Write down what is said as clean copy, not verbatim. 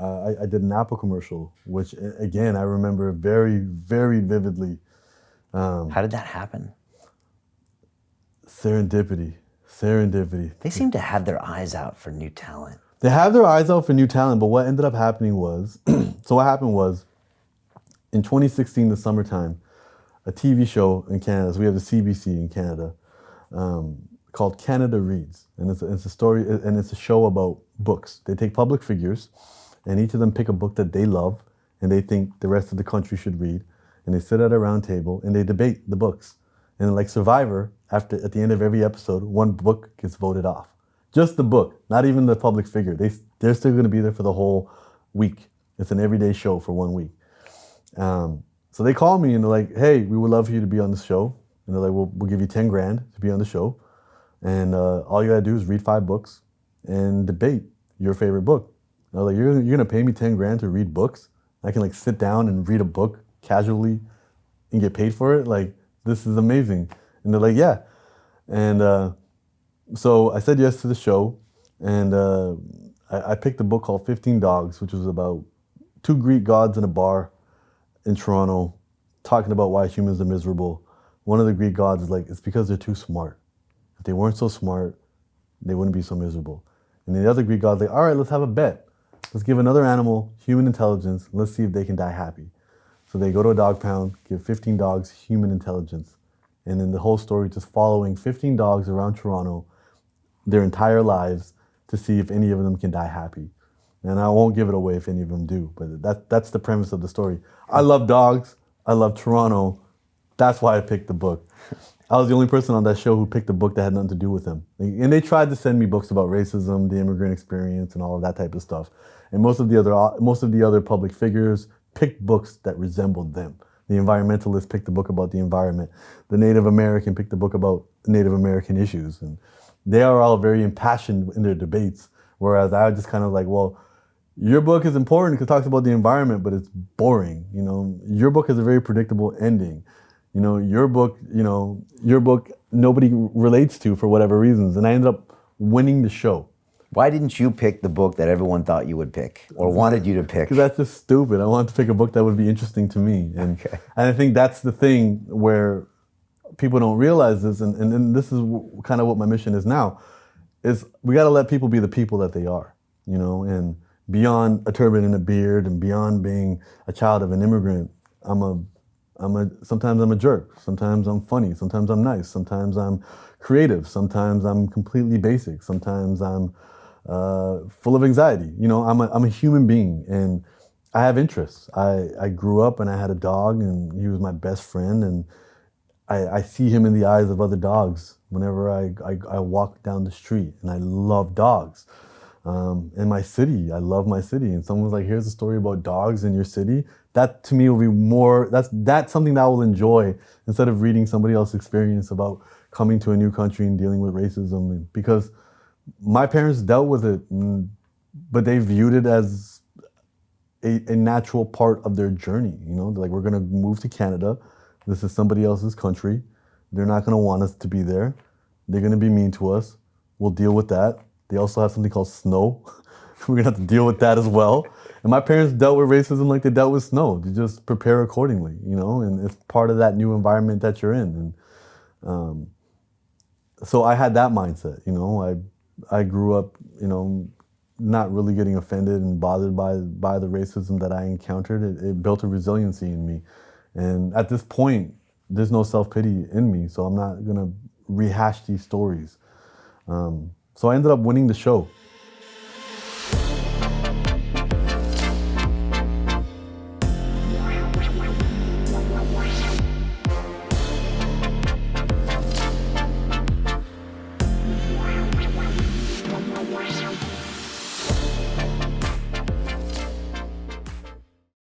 I did an Apple commercial, which again I remember very, very vividly. How did that happen? Serendipity. They seem to have their eyes out for new talent. They have their eyes out for new talent, but what ended up happening was, so what happened was, in 2016, the summertime, a TV show in Canada, so we have the CBC in Canada, called Canada Reads. And it's a story, and it's a show about books. They take public figures, and each of them pick a book that they love, and they think the rest of the country should read. And they sit at a round table, and they debate the books. And like Survivor, at the end of every episode, one book gets voted off. Just the book, not even the public figure. They're still going to be there for the whole week. It's an everyday show for 1 week. So they call me and they're like, hey, we would love for you to be on the show. And they're like, we'll give you 10 grand to be on the show. And all you got to do is read 5 books and debate your favorite book. And I was like, you're going to pay me 10 grand to read books? I can like sit down and read a book casually and get paid for it? Like, this is amazing. And they're like, yeah. And so I said yes to the show, and I picked a book called 15 Dogs, which was about 2 Greek gods in a bar in Toronto talking about why humans are miserable. One of the Greek gods is like, it's because they're too smart. If they weren't so smart, they wouldn't be so miserable. And the other Greek god's like, all right, let's have a bet. Let's give another animal human intelligence. Let's see if they can die happy. So they go to a dog pound, give 15 dogs human intelligence. And then the whole story just following 15 dogs around Toronto their entire lives to see if any of them can die happy. And I won't give it away if any of them do, but that's the premise of the story. I love dogs. I love Toronto. That's why I picked the book. I was the only person on that show who picked a book that had nothing to do with them. And they tried to send me books about racism, the immigrant experience, and all of that type of stuff. And most of the other public figures picked books that resembled them. The environmentalist picked a book about the environment. The Native American picked a book about Native American issues. And they are all very impassioned in their debates, whereas I was just kind of like, well, your book is important because it talks about the environment, but it's boring. You know, your book has a very predictable ending. You know, your book, nobody relates to for whatever reasons. And I ended up winning the show. Why didn't you pick the book that everyone thought you would pick or wanted you to pick? Because that's just stupid. I wanted to pick a book that would be interesting to me. And I think that's the thing where people don't realize this, and this is kind of what my mission is now, is we got to let people be the people that they are, you know, and beyond a turban and a beard and beyond being a child of an immigrant, sometimes I'm a jerk, sometimes I'm funny, sometimes I'm nice, sometimes I'm creative, sometimes I'm completely basic, sometimes I'm full of anxiety. You know, I'm a human being and I have interests. I grew up and I had a dog and he was my best friend, and I see him in the eyes of other dogs whenever I walk down the street, and I love dogs. In my city, I love my city, and someone's like, here's a story about dogs in your city. That to me will be more, that's something that I will enjoy instead of reading somebody else's experience about coming to a new country and dealing with racism. And because my parents dealt with it, but they viewed it as a natural part of their journey. You know, they're like, we're gonna move to Canada. This is somebody else's country. They're not gonna want us to be there. They're gonna be mean to us. We'll deal with that. They also have something called snow. We're gonna have to deal with that as well. And my parents dealt with racism like they dealt with snow. They just prepare accordingly, you know, and it's part of that new environment that you're in. And so I had that mindset, you know. I grew up, you know, not really getting offended and bothered by the racism that I encountered. It built a resiliency in me. And at this point, there's no self-pity in me, so I'm not gonna rehash these stories. So I ended up winning the show.